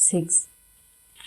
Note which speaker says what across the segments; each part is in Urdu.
Speaker 1: 6।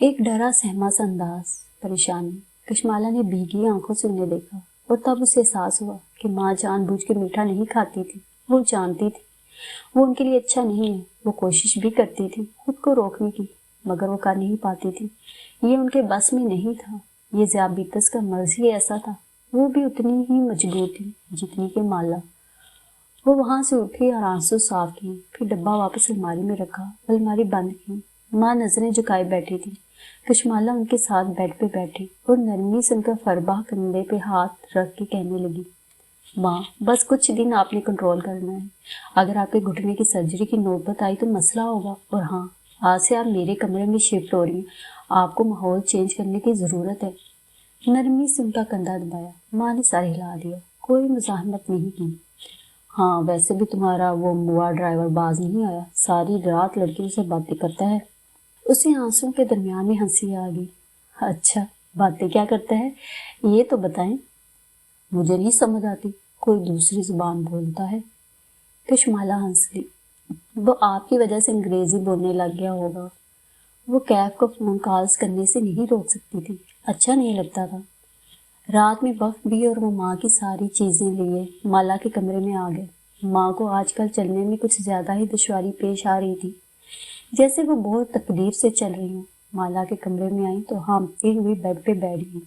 Speaker 1: ایک ڈرا سہما سا انداز، پریشانی۔ کشمالا نے بھیگی آنکھوں سے انہیں دیکھا اور تب اسے احساس ہوا کہ ماں جان بوجھ کے میٹھا نہیں کھاتی تھی۔ وہ جانتی تھی وہ ان کے لیے اچھا نہیں ہے۔ وہ کوشش بھی کرتی تھی خود کو روکنے کی، مگر وہ کر نہیں پاتی تھی۔ یہ ان کے بس میں نہیں تھا۔ یہ ذیابیطس کا مرض ہی ایسا تھا۔ وہ بھی اتنی ہی مجبور تھی جتنی کہ مالا۔ وہ وہاں سے اٹھی اور آنسو صاف کیے، پھر ڈبہ واپس الماری میں رکھا، الماری بند کی۔ ماں نظریں جھکائے بیٹھی تھی۔ کشمالا ان کے ساتھ بیڈ پہ بیٹھی اور نرمی سے ان کا فربہ کندھے پہ ہاتھ رکھ کے کہنے لگی، ماں بس کچھ دن آپ نے کنٹرول کرنا ہے۔ اگر آپ کے گھٹنے کی سرجری کی نوبت آئی تو مسئلہ ہوگا، اور ہاں آج سے آپ میرے کمرے میں شفٹ ہو رہی ہیں، آپ کو ماحول چینج کرنے کی ضرورت ہے۔ نرمی سے ان کا کندھا دبایا۔ ماں نے سر ہلا دیا، کوئی مزاحمت نہیں کی۔ ہاں ویسے بھی تمہارا وہ موا ڈرائیور باز نہیں آیا، ساری رات لڑکیوں سے باتیں کرتا ہے۔ اسے آنسوں کے درمیان میں ہنسی آ گئی۔ اچھا باتیں کیا کرتا ہے یہ تو بتائیں، مجھے نہیں سمجھ آتی، کوئی دوسری زبان بولتا ہے۔ کشمالا ہنس لی۔ وہ آپ کی وجہ سے انگریزی بولنے لگ گیا ہوگا۔ وہ کیف کو فون کالز کرنے سے نہیں روک سکتی تھی، اچھا نہیں لگتا تھا۔ رات میں وقت بھی اور وہ ماں کی ساری چیزیں لیے مالا کے کمرے میں آ گئے۔ ماں کو آج کل چلنے میں کچھ زیادہ ہی دشواری پیش آ رہی تھی، جیسے وہ بہت تکلیف سے چل رہی ہوں۔ مالا کے کمرے میں آئی تو ہانپتی ہوئی بیڈ پہ بیٹھ گئی۔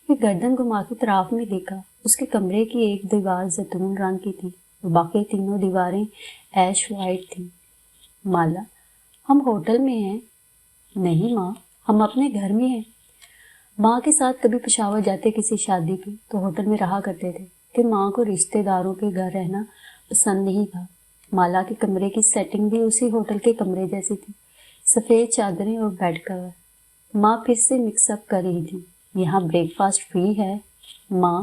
Speaker 1: یہ گردن گھما کے طرف میں دیکھا، اس کے کمرے کی ایک دیوار زیتون رنگ کی تھی، باقی تینوں دیواریں ایش وائٹ تھیں۔ مالا ہم ہوٹل میں ہیں۔ نہیں ماں، ہم اپنے گھر میں ہیں۔ ماں کے ساتھ کبھی پشاور جاتے کسی شادی پہ تو ہوٹل میں رہا کرتے تھے کہ ماں کو رشتے داروں کے گھر رہنا پسند نہیں تھا۔ مالا کے کمرے کی سیٹنگ بھی اسی ہوٹل کے کمرے جیسی تھی، سفید چادریں اور بیڈ کور۔ ماں پھر سے مکس اپ کر رہی تھی، یہاں بریک فاسٹ فری ہے۔ ماں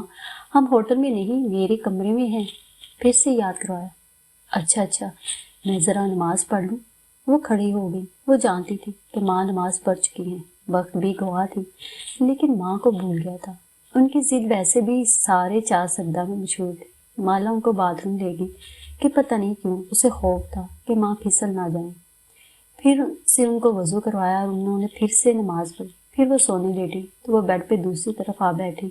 Speaker 1: ہم ہوٹل میں نہیں، میرے کمرے میں ہیں۔ پھر سے یاد کروایا۔ اچھا میں ذرا نماز پڑھ لوں۔ وہ کھڑی ہو گئی۔ وہ جانتی تھی کہ ماں نماز پڑھ چکی ہیں، وقت بھی گواہ تھی، لیکن ماں کو بھول گیا تھا۔ ان کی ضد ویسے بھی سارے چار سجدہ میں مشہور تھی۔ مالا ان کو باتھ روم لے گئی کہ پتہ نہیں کیوں اسے خوف تھا کہ ماں پھسل نہ جائیں۔ پھر سے ان کو وضو کروایا اور انہوں نے پھر سے نماز پڑھی۔ پھر وہ سونے لیٹی تو وہ بیڈ پہ دوسری طرف آ بیٹھی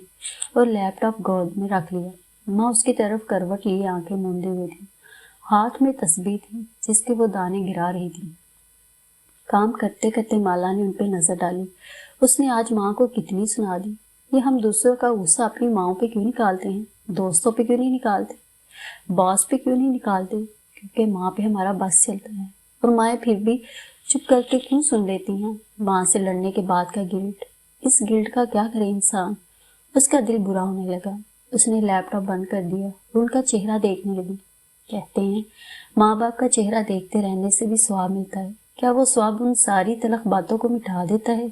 Speaker 1: اور لیپ ٹاپ گود میں رکھ لیا۔ ماں اس کی طرف کروٹ لیے آنکھیں موندے ہوئے تھی، ہاتھ میں تسبیح تھی جس کے وہ دانے گرا رہی تھی۔ کام کرتے کرتے مالا نے ان پہ نظر ڈالی۔ اس نے آج ماں کو کتنی سنا دی۔ یہ ہم دوسروں کا غصہ اپنی ماؤں پہ کیوں نکالتے ہیں، دوستوں پہ کیوں نہیں نکالتے، باس پہ کیوں نہیں نکالتے؟ کیونکہ ماں پہ ہمارا بس چلتا ہے، اور مائیں پھر بھی چپ کر کے کیوں سن لیتی ہیں؟ ماں سے لڑنے کے بعد کا گلٹ، اس گلٹ کا کیا کرے انسان؟ اس کا دل برا ہونے لگا۔ اس نے لیپ ٹاپ بند کر دیا اور ان کا چہرہ دیکھنے لگی۔ کہتے ہیں ماں باپ کا چہرہ دیکھتے رہنے سے بھی ثواب ملتا ہے۔ کیا وہ ثواب ان ساری تلخ باتوں کو مٹا دیتا ہے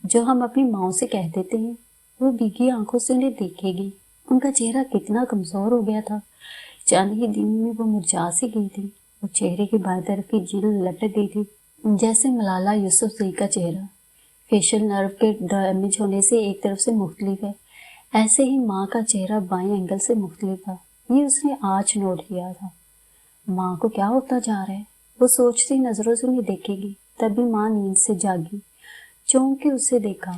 Speaker 1: جو ہم اپنی ماؤں سے کہہ دیتے ہیں؟ وہ بھیگی آنکھوں سے انہیں دیکھے گی۔ ان کا چہرہ کتنا کمزور ہو گیا تھا، چند ہی دن میں وہ مرجھا سی گئی تھی۔ وہ چہرے کی بائیں طرف کی جلد لٹک گئی تھی، جیسے ملالہ یوسفزئی کا چہرہ فیشل نرو کے ڈیمیج ہونے سے ایک طرف سے مختلف ہے، ایسے ہی ماں کا چہرہ بائیں اینگل سے مختلف تھا۔ یہ اس نے آج نوٹ کیا تھا۔ ماں کو کیا ہوتا جا رہا ہے؟ وہ سوچتی نظروں سے انہیں دیکھے گی۔ تبھی ماں نیند سے جاگی، چونک کے اسے دیکھا۔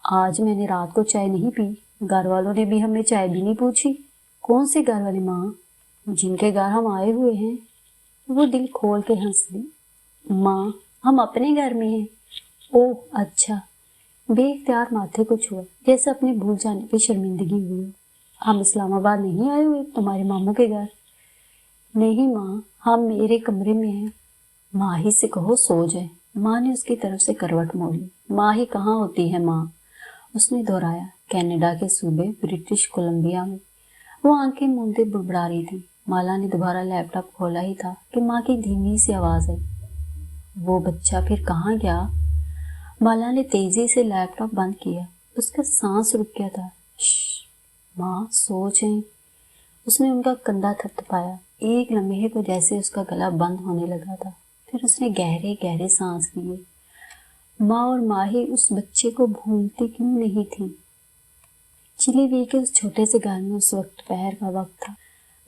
Speaker 1: آج میں نے رات کو چائے نہیں پی، گھر والوں نے بھی ہمیں چائے بھی نہیں پوچھی۔ کون سے گھر والے ماں؟ جن کے گھر ہم آئے ہوئے ہیں۔ وہ دل کھول کے ہنس دی۔ ماں ہم اپنے گھر میں ہیں۔ اوہ اچھا۔ بے اختیار ماتھے کو چھوا، جیسے اپنے بھول جانے پہ شرمندگی ہوئی ہو۔ ہم اسلام آباد نہیں آئے ہوئے تمہارے ماموں کے گھر؟ نہیں ماں، ہم میرے کمرے میں ہیں۔ ماہی سے کہو سو جائے۔ ماں نے اس کی طرف سے کروٹ موڑ لی۔ ماہی کہاں ہوتی ہے ماں؟ اس نے دہرایا۔ کینیڈا کے صوبے برٹش کولمبیا میں۔ وہ آنکھیں موندے بڑبڑا رہی تھی۔ مالا نے دوبارہ لیپ ٹاپ کھولا ہی تھا کہ ماں کی دھیمی سی آواز آئی، وہ بچہ پھر کہاں گیا؟ مالا نے تیزی سے لیپ ٹاپ بند کیا۔ اس کا سانس رک گیا تھا۔ شش ماں سو جائیں۔ اس نے ان کا کندھا تھپتھپایا۔ ایک لمحے کو جیسے اس کا گلا بند ہونے لگا تھا، پھر اس نے گہرے گہرے سانس لیے۔ ماں اور ماہی اس بچے کو بھولتی کیوں نہیں تھی؟ چلی ہوئی کے اس چھوٹے سے گھر میں اس وقت دوپہر کا وقت تھا۔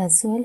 Speaker 1: SOL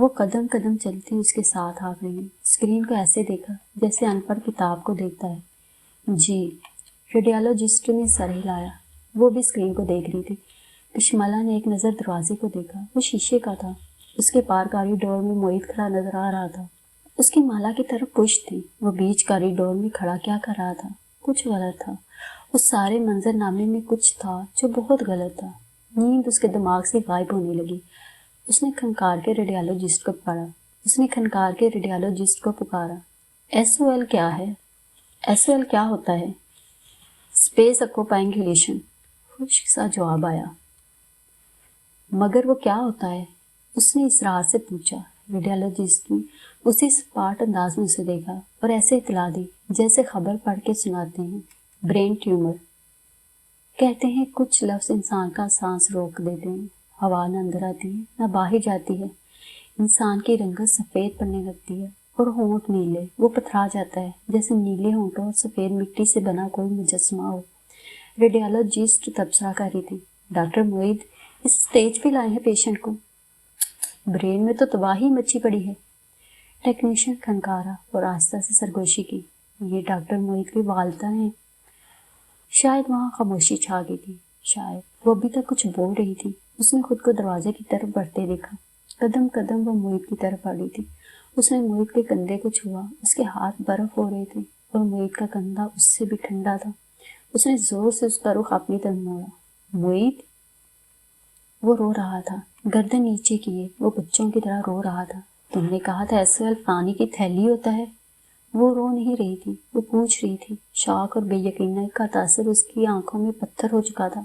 Speaker 1: وہ قدم قدم چلتی اس کے ساتھ آ گئی. اسکرین کو ایسے دیکھا جیسے ان پڑھ کتاب کو دیکھتا ہے. جی. ریڈیالوجسٹ نے سر ہلایا. وہ بھی اسکرین کو دیکھ رہی تھی. کشمالہ نے ایک نظر دروازے کو دیکھا. وہ شیشے کا تھا. اس کے پار کاریڈور میں موہت کھڑا نظر آ رہا تھا. اس کی مالا کی طرف پشت تھی. وہ بیچ کاریڈور میں کھڑا کیا کر رہا تھا؟ کچھ غلط تھا. اس سارے منظر نامے میں کچھ تھا جو بہت غلط تھا. نیند اس کے دماغ سے غائب ہونے لگی. اس نے کھنکار کے ریڈیالوجسٹ کو پکارا. ایس او ایل کیا ہے؟ ایس او ایل کیا ہوتا ہے؟ اسپیس اکوپائنگولیشن. خشک سا جواب آیا. مگر وہ کیا ہوتا ہے؟ اس نے اسرار سے پوچھا. ریڈیالوجسٹ نے اسی سپاٹ انداز میں اسے دیکھا اور ایسے اطلاع دی جیسے خبر پڑھ کے سناتے ہیں. Brain tumour. کہتے ہیں کچھ لفظ انسان کا سانس روک دیتے ہیں. ہوا نہ اندر آتی ہے نہ باہر جاتی ہے. انسان کی رنگت سفید پڑنے لگتی ہے اور ہونٹ نیلے. وہ پتھرا جاتا ہے جیسے نیلے ہونٹوں اور سفید مٹی سے بنا کوئی مجسمہ ہو. ریڈیالوجسٹ تبصرہ کر رہی تھی. ڈاکٹر معید اس اسٹیج پہ لائے ہیں پیشنٹ کو. برین میں تو تباہی مچی پڑی ہے. ٹیکنیشین کھنکارا اور آہستہ سے سرگوشی کی. یہ ڈاکٹر معید کی والدہ ہیں. شاید وہاں خاموشی چھا گئی تھی. شاید وہ ابھی تک کچھ بول رہی تھی. اس نے خود کو دروازے کی طرف بڑھتے دیکھا. قدم قدم وہ معید کی طرف بڑھی تھی. اس نے معید کے کندھے کو چھوا. اس کے ہاتھ برف ہو رہے تھے اور معید کا کندھا اس سے بھی ٹھنڈا تھا. اس نے زور سے اس کا رخ اپنی طرف موڑا. معید. وہ رو رہا تھا. گردن نیچے کیے وہ بچوں کی طرح رو رہا تھا. تم نے کہا تھا ایس ایل پانی کی تھیلی ہوتا ہے. وہ رو نہیں رہی تھی. وہ پوچھ رہی تھی. شوق اور بے یقینی کا تاثر اس کی آنکھوں میں پتھر ہو چکا تھا.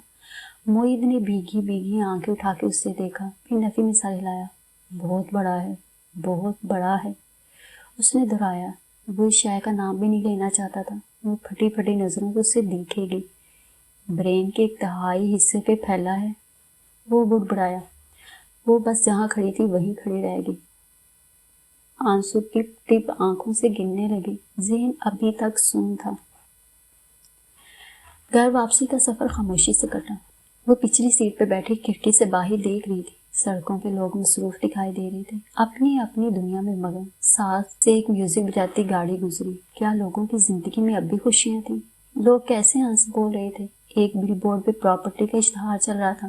Speaker 1: معید نے بھیگی بھیگی آنکھیں اٹھا کے اس سے دیکھا. پھر نفی میں سر ہلایا. بہت بڑا ہے. بہت بڑا ہے. اس نے دہرایا. وہ اس شے کا نام بھی نہیں لینا چاہتا تھا. وہ پھٹی پھٹی نظروں سے اسے دیکھے گی. برین کے ایک تہائی حصے پہ پھیلا ہے. وہ بڑبڑایا. وہ بس جہاں کھڑی تھی وہیں کھڑی رہ گئی. آنسو ٹپ ٹپ آنکھوں سے گرنے لگے. ذہن ابھی تک سن تھا. گھر واپسی کا سفر خاموشی سے کٹا. وہ پچھلی سیٹ پہ بیٹھی کھڑکی سے باہر دیکھ رہی تھی. سڑکوں پہ لوگ مصروف دکھائی دے رہے تھے. اپنی اپنی دنیا میں مگن. ساتھ سے ایک میوزک بجاتی گاڑی گزری. کیا لوگوں کی زندگی میں اب بھی خوشیاں تھیں؟ لوگ کیسے ہنس بول رہے تھے. ایک بل بورڈ پہ پراپرٹی کا اشتہار چل رہا تھا.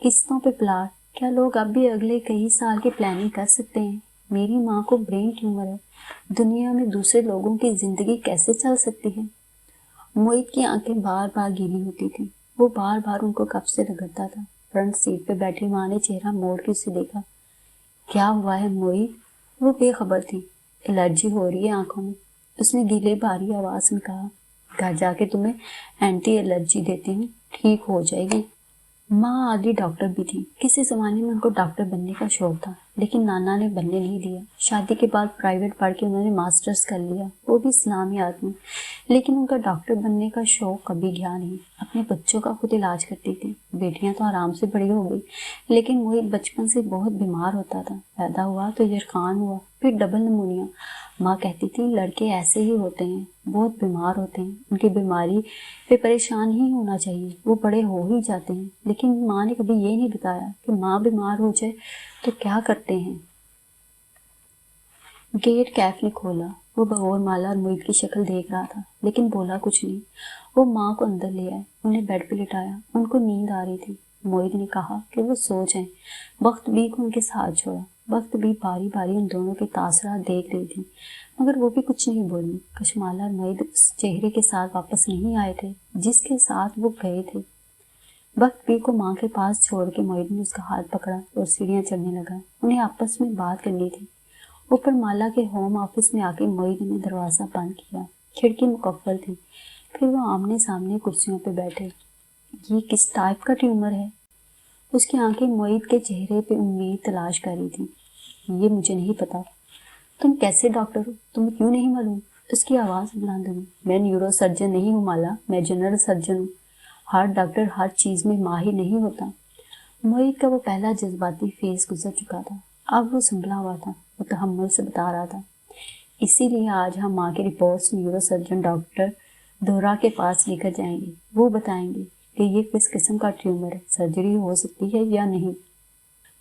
Speaker 1: قسطوں پہ پلاٹ. کیا لوگ اب بھی اگلے کئی سال کی پلاننگ کر سکتے ہیں؟ میری ماں کو برین ٹیومر ہے. دنیا میں دوسرے لوگوں کی زندگی کیسے چل سکتی ہے؟ معید کی آنکھیں بار بار گیلی ہوتی تھیں. وہ بار بار ان کو کف سے رگڑتا تھا. فرنٹ سیٹ پہ بیٹھی ماں نے چہرہ موڑ کے اسے دیکھا. کیا ہوا ہے معید؟ وہ بے خبر تھی. الرجی ہو رہی ہے آنکھوں میں. اس نے گیلے بھاری آواز میں کہا. گھر جا کے تمہیں اینٹی الرجی دیتی ہوں. ٹھیک ہو جائے گی. ماں آدھی ڈاکٹر بھی تھی. کسی زمانے میں ان کو ڈاکٹر بننے کا شوق تھا لیکن نانا نے بننے نہیں دیا. شادی کے بعد پرائیویٹ پڑھ کے انہوں نے ماسٹرز کر لیا. وہ بھی اسلامیات میں. لیکن ان کا ڈاکٹر بننے کا شوق کبھی گیا نہیں. اپنے بچوں کا خود علاج کرتی تھی. بیٹیاں تو آرام سے بڑی ہو گئی لیکن معید بچپن سے بہت بیمار ہوتا تھا. پیدا ہوا تو یرقان ہوا پھر ڈبل نمونیا. ماں کہتی تھی لڑکے ایسے ہی ہوتے ہیں. بہت بیمار ہوتے ہیں. ان کی بیماری پہ پریشان ہی ہونا چاہیے. وہ بڑے ہو ہی جاتے ہیں. لیکن ماں نے کبھی یہ نہیں بتایا کہ ماں بیمار ہو جائے تو کیا کرتے ہیں. گیٹ کیف نے کھولا. وہ بغور مالا اور معید کی شکل دیکھ رہا تھا لیکن بولا کچھ نہیں. وہ ماں کو اندر لے آئے. انہیں بیڈ پہ لٹایا. ان کو نیند آ رہی تھی. معید نے کہا کہ وہ سو جائیں. وقت بھی کو ان کے ساتھ چھوڑا. وقت بھی باری باری ان دونوں کے تاثرات دیکھ رہی تھی مگر وہ بھی کچھ نہیں بولی. کشمالہ اور معید اس چہرے کے ساتھ واپس نہیں آئے تھے جس کے ساتھ وہ گئے تھے. وقت بھی کو ماں کے پاس چھوڑ کے معید نے اس کا ہاتھ پکڑا اور سیڑھیاں چڑھنے لگا. انہیں آپس میں بات کرنی تھی. اوپر مالا کے ہوم آفس میں آ کے معید نے دروازہ بند کیا. کھڑکی مقفل تھی. پھر وہ آمنے سامنے کرسیوں پہ بیٹھے. یہ کس ٹائپ کا ٹیومر ہے؟ اس کی آنکھیں معید کے چہرے پہ امید تلاش کر رہی تھی. یہ مجھے نہیں پتا. تم کیسے ڈاکٹر ہو؟ تمہیں کیوں نہیں معلوم؟ اس کی آواز بلند ہوئی. میں نیورو سرجن نہیں ہوں مالا. میں جنرل سرجن ہوں. ہر ڈاکٹر ہر چیز میں ماہر نہیں ہوتا. معید کا وہ پہلا جذباتی فیس گزر چکا تھا. اب وہ سنبھلا ہوا تھا. وہ تحمل سے بتا رہا تھا. اسی لیے آج ہم ماں کی رپورٹس نیورو سرجن ڈاکٹر دورا کے پاس لے کر جائیں گے. وہ بتائیں گے کہ یہ کس قسم کا ٹیومر ہے. سرجری ہو سکتی ہے یا نہیں.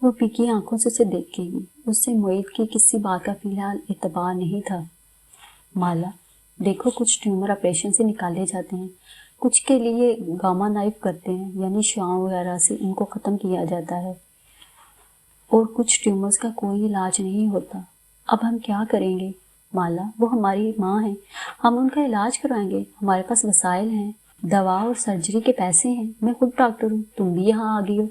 Speaker 1: وہ پھیکی آنکھوں سے اسے دیکھ کے گئی. اس سے موعید کی کسی بات کا فی الحال اعتبار نہیں تھا. مالا دیکھو، کچھ ٹیومر آپریشن سے نکالے جاتے ہیں، کچھ کے لیے گاما نائف کرتے ہیں، یعنی شعاع وغیرہ سے ان کو ختم کیا جاتا ہے، اور کچھ ٹیومرز کا کوئی علاج نہیں ہوتا. اب ہم کیا کریں گے؟ مالا وہ ہماری ماں ہیں، ہم ان کا علاج کروائیں گے، ہمارے پاس وسائل ہیں، دوا اور سرجری کے پیسے ہیں، میں خود ڈاکٹر ہوں، تم بھی یہاں آ گئی ہو.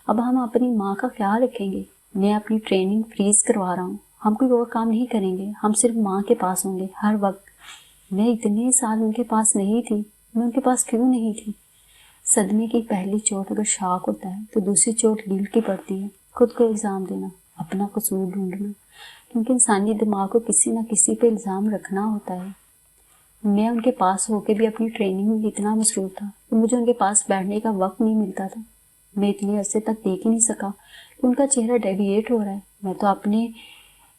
Speaker 1: اب ہم اپنی ماں کا خیال رکھیں گے. میں اپنی ٹریننگ فریز کروا رہا ہوں، ہم کوئی اور کام نہیں کریں گے، ہم صرف ماں کے پاس ہوں گے ہر وقت. میں اتنے سال ان کے پاس نہیں تھی، میں ان کے پاس کیوں نہیں تھی؟ صدمے کی پہلی چوٹ اگر شاک ہوتا ہے تو دوسری چوٹ گلٹ کی پڑتی ہے. خود کو الزام دینا، اپنا قصور ڈھونڈنا، کیونکہ انسانی دماغ کو کسی نہ کسی پہ الزام رکھنا ہوتا ہے. میں ان کے پاس ہو کے بھی اپنی ٹریننگ میں اتنا مصروف تھا کہ مجھے ان کے پاس بیٹھنے کا وقت نہیں ملتا تھا. میں اتنے عرصے تک دیکھ ہی نہیں سکا کہ ان کا چہرہ ڈیویٹ ہو رہا ہے. میں تو اپنے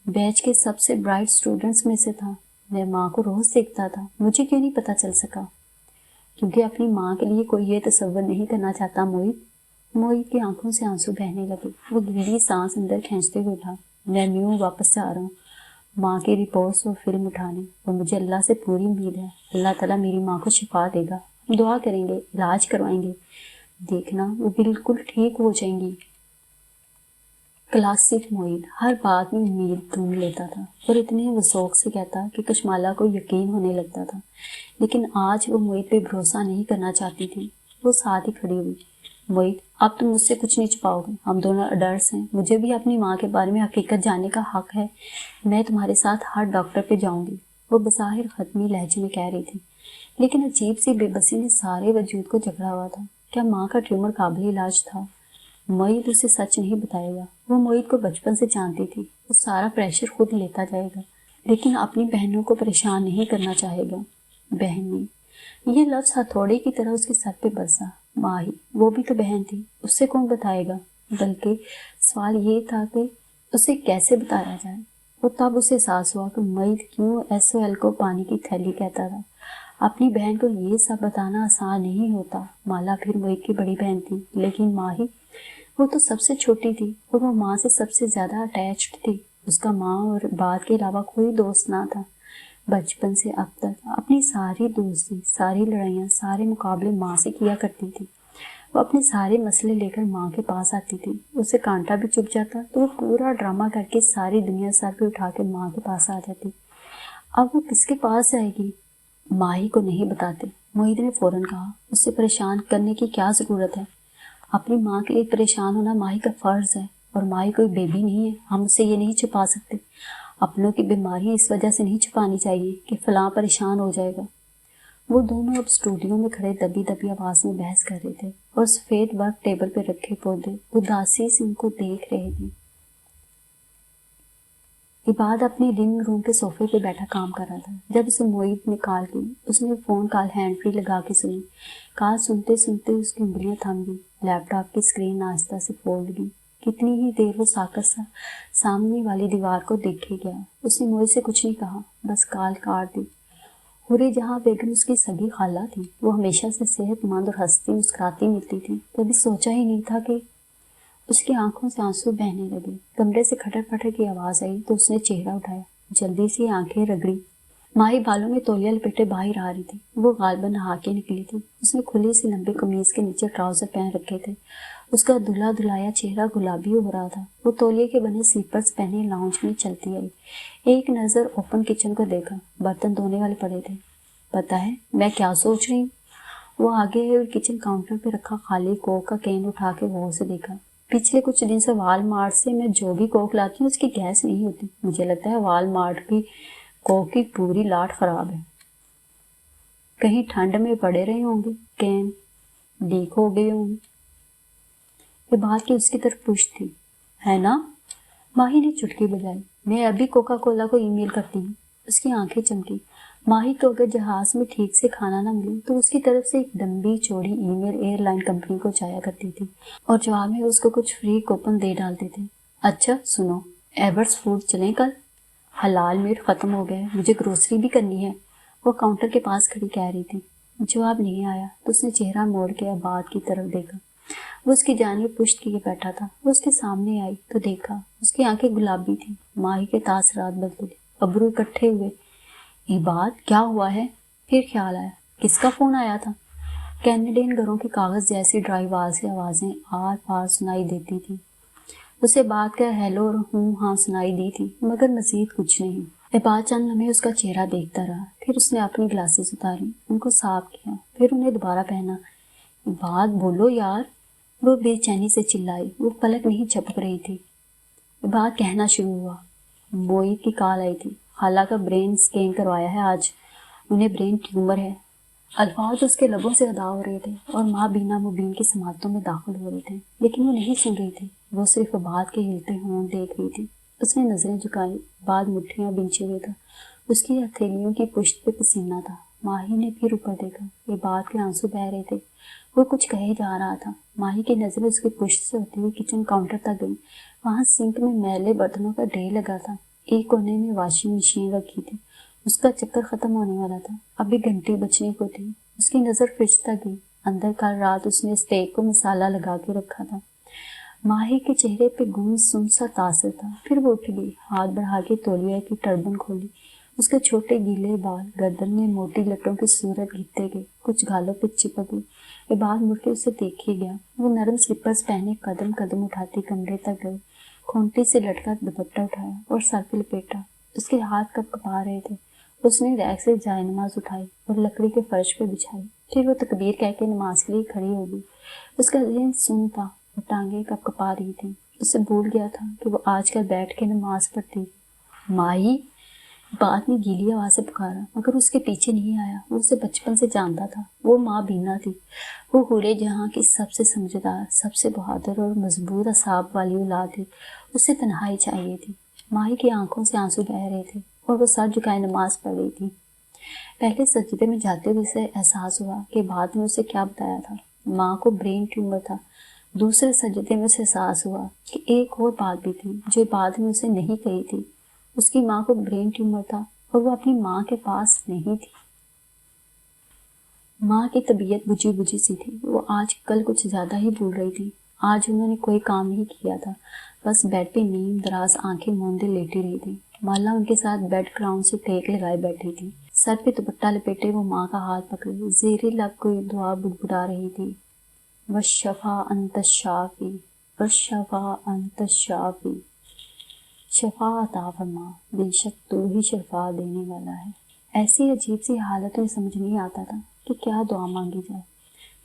Speaker 1: بیچ کے سب سے برائٹ اسٹوڈنٹس میں سے تھا. میں ماں کو روز دیکھتا تھا، مجھے کیوں نہیں پتہ چل سکا؟ کیونکہ اپنی ماں کے لیے کوئی یہ تصور نہیں کرنا چاہتا. موعید کی آنکھوں سے آنسو بہنے لگے. وہ گہری سانس اندر کھینچتے ہوئے اٹھا. میں میوں واپس سے آ رہا ہوں ماں کی رپورٹس اور فلم اٹھانے، اور مجھے اللہ سے پوری امید ہے اللہ تعالیٰ میری ماں کو شفا دے گا. ہم دعا کریں گے، علاج کروائیں گے، دیکھنا وہ بالکل ٹھیک ہو جائیں گی. کلاسک موعید ہر بات میں امید ڈھونڈ لیتا تھا اور اتنے وثوق سے کہتا کہ کشمالہ کو یقین ہونے لگتا تھا. لیکن آج وہ موعید پہ بھروسہ نہیں کرنا چاہتی تھی. وہ ساتھ ہی کھڑی ہوئی. موعید اب تم مجھ سے کچھ نہیں چھپاؤ گے، ہم دونوں اڈلٹس ہیں، مجھے بھی اپنی ماں کے بارے میں حقیقت جاننے کا حق ہے. میں تمہارے ساتھ ہر ڈاکٹر پہ جاؤں گی، وہ بظاہر ختمی لہجے میں کہہ رہی تھی، لیکن عجیب سی بے بسی نے سارے وجود کو جکڑا ہوا تھا. کیا ماں کا ٹیومر قابل علاج تھا؟ موعید اسے سچ نہیں بتائے گا. وہ موعید کو بچپن سے جانتی تھی، وہ سارا پریشر خود لیتا جائے گا، لیکن اپنی بہنوں کو پریشان نہیں کرنا چاہے گا. بہنیں، یہ لفظ ہتھوڑے کی طرح اس کے سر پہ برسا. ماہی، وہ بھی تو بہن تھی، اس سے کون بتائے گا؟ بلکہ سوال یہ تھا کہ اسے کیسے بتایا جائے. اور تب اسے احساس ہوا کہ موعید کیوں SOL کو پانی کی تھیلی کہتا تھا. اپنی بہن کو یہ سب بتانا آسان نہیں ہوتا. مالا پھر موعید کی بڑی بہن تھی، لیکن ماہی وہ تو سب سے چھوٹی تھی، اور وہ ماں سے سب سے زیادہ اٹیچڈ تھی. اس کا ماں اور باپ کے علاوہ کوئی دوست نہ تھا. بچپن سے اب تک اپنی ساری دوستی، ساری لڑائیاں، سارے مقابلے ماں سے کیا کرتی تھی. وہ اپنے سارے مسئلے لے کر ماں کے پاس آتی تھی. اسے کانٹا بھی چبھ جاتا تو وہ پورا ڈرامہ کر کے ساری دنیا سر پہ اٹھا کے ماں کے پاس آ جاتی. اب وہ کس کے پاس جائے گی؟ ماہی کو نہیں بتاتے، موعید نے فوراً کہا. اس سے پریشان کرنے کی کیا ضرورت ہے؟ اپنی ماں کے لیے پریشان ہونا ماہی کا فرض ہے، اور ماہی کوئی بیبی نہیں ہے، ہم اسے یہ نہیں چھپا سکتے. اپنوں کی بیماریاں اس وجہ سے نہیں چھپانی چاہیے کہ فلاں پریشان ہو جائے گا. وہ دونوں اب اسٹوڈیو میں کھڑے دبی دبی آواز میں بحث کر رہے تھے، اور سفید ورق ٹیبل پہ رکھے پودے اداسی سے ان کو دیکھ رہے تھے. عباد اپنے لونگ روم کے صوفے پہ بیٹھا کام کر رہا تھا. جب اسے موعید نے کال کی، اس نے فون کال ہینڈ فری لگا کے سنی. کال سنتے سنتے اس کی انگلیاں تھم گئی. لیپ ٹاپ کی اسکرین آہستہ سے فولڈ گئی. کتنی ہی دیر وہ ساکت سا سامنے والی دیوار کو دیکھے گیا. اس نے موعید سے کچھ نہیں کہا، بس کال کاٹ دی. حوری جہاں بیگم اس کی سگی خالہ تھی. وہ ہمیشہ سے صحت مند اور ہنستی مسکراتی ملتی تھی. کبھی سوچا ہی نہیں تھا کہ اس کی آنکھوں سے آنسو بہنے لگے. کمرے سے کھٹر پٹر کی آواز آئی تو اس نے چہرہ اٹھایا. جلدی سے آنکھیں رگڑی. ماہی بالوں میں تولیہ لپیٹے باہر آ رہی تھی. وہ غالباً نہا کے نکلی تھی. اس نے کھلی سی لمبی قمیض کے نیچے ٹراؤزر پہن رکھے تھے. اس کا دھلا دھلایا چہرہ گلابی ہو رہا تھا. وہ تولیے کے بنے سلیپرز پہنے لاؤنج میں چلتی آئی. ایک نظر اوپن کچن کو دیکھا. برتن دھونے والے پڑے تھے. پتا ہے میں کیا سوچ رہی ہوں؟ وہ آگے ہے اور کچن کاؤنٹر پہ رکھا خالی کوک کا کین اٹھا کے غور سے دیکھا. پچھلے کچھ دن سے وال مارٹ سے میں جو بھی کوک لاتی ہوں اس کی گیس نہیں ہوتی. مجھے لگتا ہے وال مارٹ کی کوک کی پوری لاٹ خراب ہے. کہیں ٹھنڈ میں پڑے رہے ہوں گے، کین لیک ہو گئے ہوں گے. یہ بات کی اس کی طرف پوچھ تھی، ہے نا؟ ماہی نے چٹکی بجائی. میں ابھی کوکا کولا کو ای میل کرتی ہوں. اس کی آنکھیں چمکی. ماہی کو اگر جہاز میں ٹھیک سے کھانا نہ ملے تو اس کی طرف سے ایک لمبی چوڑی ای میل ایئر لائن کمپنی کو جایا کرتی تھی، اور جواب میں اس کو کچھ فری کوپن دے ڈالتے تھے. اچھا سنو، ایورٹس فوڈ چلیں کل؟ حلال میٹ ختم ہو گیا ہے، مجھے گروسری بھی کرنی ہے. وہ کاؤنٹر کے پاس کھڑی کہہ رہی تھی. جواب نہیں آیا تو اس نے چہرہ موڑ کے عباد کی طرف دیکھا. وہ اس کی جانب پشت کیے بیٹھا تھا۔ وہ اس کے سامنے آئی تو دیکھا اس کی آنکھیں گلابی تھیں، ماہی کے تاثرات بدلے، ابرو اکٹھے ہوئے۔ یہ بات کیا ہوا ہے؟ پھر خیال آیا، کس کا فون آیا تھا؟ کینیڈین گھروں کے کاغذ جیسی ڈرائی واضح آوازیں آر پار سنائی دیتی تھی۔ اسے بات کا ہیلو اور ہوں ہاں سنائی دی تھی، مگر مزید کچھ نہیں۔ عباد چند لمحے اس کا چہرہ دیکھتا رہا، پھر اس نے اپنی گلاسز اتاری، ان کو صاف کیا، پھر انہیں دوبارہ پہنا۔ بات بولو یار، وہ بے چینی سے چلائی، وہ پلک نہیں جھپک رہی تھی۔ بات کہنا شروع ہوا، موئی کی کال آئی تھی، خالہ کا برین سکین کروایا ہے آج، انہیں برین ٹیومر ہے۔ الفاظ اس کے لبوں سے ادا ہو رہے تھے اور ماں بینا مبین کی سماعتوں میں داخل ہو رہے تھے، لیکن وہ نہیں سن رہی تھی، وہ صرف عباد کے ہلتے ہونٹ دیکھ رہی تھی۔ اس نے نظریں جھکائی، عباد مٹھیاں بنچے ہوئے تھا، اس کی ہتھیلیوں کی پشت پہ پسینہ تھا۔ ماہی نے پھر اوپر دیکھا، عباد کے آنسو بہہ رہے تھے، وہ کچھ کہے جا رہا تھا۔ ماہی کی نظریں اس کی پشت سے ہوتی ہوئی کچن کاؤنٹر تک گئیں، وہاں سنک میں میلے برتنوں کا ڈھیر لگا تھا، ایک کونے میں واشنگ مشین رکھی تھی، اس کا چکر ختم ہونے والا تھا، ابھی گھنٹی بجنے کو تھی۔ اس کی نظر فریج تک گئی، اندر کل رات اس نے اسٹیک کو مسالہ لگا کے رکھا تھا۔ ماہی کے چہرے پہ گم سم سا تاثر تھا، پھر وہ اٹھ گئی، ہاتھ بڑھا کے تولیہ کی ٹربن کھولی، اس کے چھوٹے گیلے بال گردن میں موٹی لٹوں کی صورت گھٹتے گئے، کچھ گالوں پہ چپک گئی۔ عباد مڑ کے اسے دیکھے گیا، وہ نرم سلیپرز پہنے قدم قدم اٹھاتی کمرے تک گئے، کھونٹی سے لٹکا دوپٹہ اٹھایا اور سر پہ لپیٹا۔ اس کے ہاتھ کب کپا رہے تھے۔ اس نے ریک سے جائے نماز اٹھائی اور لکڑی کے فرش پہ بچھائی، پھر وہ تکبیر کہہ کے نماز کے لیے کھڑی ہو گئی۔ اس کا ذہن سن تھا، وہ ٹانگیں کب کپا رہی تھی، اسے بھول گیا تھا کہ وہ آج کل بیٹھ کے نماز پڑھتی تھی۔ ماہی، بات نے گیلی آواز سے پکارا، مگر اس کے پیچھے نہیں آیا۔ وہ اسے بچپن سے جانتا تھا، وہ ماں بینا تھی، وہ حورے جہاں کی سب سے سمجھدار، سب سے بہادر اور مضبوط اعصاب والی اولاد تھی۔ اسے تنہائی چاہیے تھی۔ ماہی کی آنکھوں سے آنسو بہہ رہے تھے اور وہ سر جھکائے نماز پڑھ رہی تھی۔ پہلے سجدے میں جاتے ہوئے اسے احساس ہوا کہ بعد نے اسے کیا بتایا تھا، ماں کو برین ٹیومر تھا۔ دوسرے سجدے میں اسے احساس ہوا کہ ایک اور بات بھی تھی جو بعد میں اسے نہیں کہی تھی، اس کی ماں کو برین ٹیومر تھا اور وہ اپنی ماں کے پاس نہیں تھی۔ ماں کی طبیعت بجھی بجھی سی تھی، وہ آج کل کچھ زیادہ ہی بھول رہی تھی۔ آج انہوں نے کوئی کام نہیں کیا تھا، بس بیڈ پہ نیم دراز آنکھیں موندے لیٹی رہی تھی۔ مالا ان کے ساتھ بیڈ گراؤنڈ سے ٹیک لگائے بیٹھی تھی، سر پہ دوپٹہ لپیٹے وہ ماں کا ہاتھ پکڑے زیر لب کوئی دعا بڑبڑا رہی تھی۔ وَالشَّفَا أَنْتَ الشَّافِي وَالشَّفَا أَنْتَ الشَّافِي، شفا عطا فرما، بے شک تو ہی شفا دینے والا ہے۔ ایسی عجیب سی حالت میں سمجھ نہیں آتا تھا کہ کیا دعا مانگی جائے،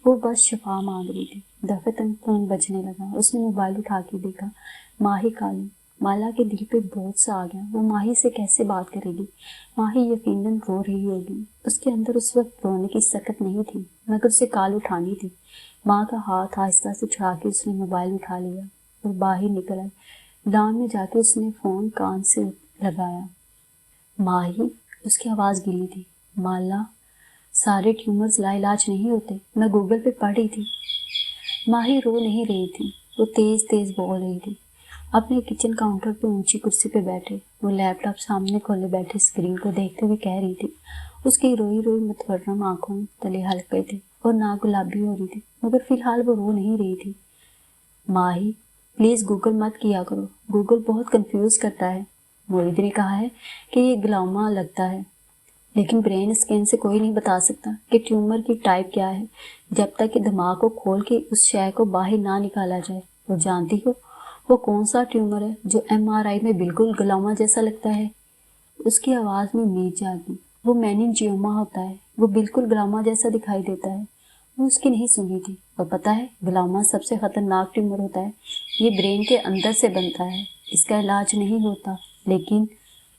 Speaker 1: وہ بس شفا مانگ رہی تھی۔ دفتن فون بجنے لگا، اس نے موبائل اٹھا کے دیکھا، ماہی کالنگ۔ مالا کے دل پہ بوجھ سا آ گیا، وہ ماہی سے کیسے بات کرے گی؟ ماہی یقیناً رو رہی ہوگی، اس کے اندر اس وقت رونے کی سکت نہیں تھی، مگر اسے کال اٹھانی تھی۔ ماں کا ہاتھ آہستہ سے چھڑا کے اس نے موبائل اٹھا لیا اور باہر نکل آئی۔ لان میں جا کے اس نے فون کان سے لگایا۔ ماہی، اس کی آواز گلی تھی۔ مالا، سارے ٹیومرز لا علاج نہیں ہوتے، میں گوگل پہ پڑھ رہی تھی۔ ماہی رو نہیں رہی تھی، وہ تیز تیز بول رہی تھی۔ اپنے کچن کاؤنٹر پہ اونچی کرسی پہ بیٹھے وہ لیپ ٹاپ سامنے کھولے بیٹھے اسکرین کو دیکھتے ہوئے کہہ رہی تھی۔ اس کی روئی روئی متورم آنکھوں تلے ہلک گئے تھے اور ناک گلابی ہو رہی تھی، مگر فی الحال وہ رو نہیں رہی تھی۔ ماہی، پلیز گوگل مت کیا کرو، گوگل بہت کنفیوز کرتا ہے۔ معید نے کہا ہے کہ یہ گلاؤما لگتا ہے، لیکن برین اسکین سے کوئی نہیں بتا سکتا کہ ٹیومر کی ٹائپ کیا ہے جب تک کہ دماغ کو کھول کے اس شے کو باہر نہ نکالا جائے۔ اور جانتی ہو وہ کون سا ٹیومر ہے جو MRI میں بالکل گلاؤما جیسا لگتا ہے؟ اس کی آواز میں امید جاگی۔ وہ میننجیوما ہوتا ہے، وہ بالکل گلاؤما جیسا دکھائی دیتا ہے۔ وہ اس کی نہیں سنی تھی۔ اور پتہ ہے گلاؤما سب سے خطرناک ٹیومر ہوتا ہے، یہ برین کے اندر سے بنتا ہے، اس کا علاج نہیں ہوتا، لیکن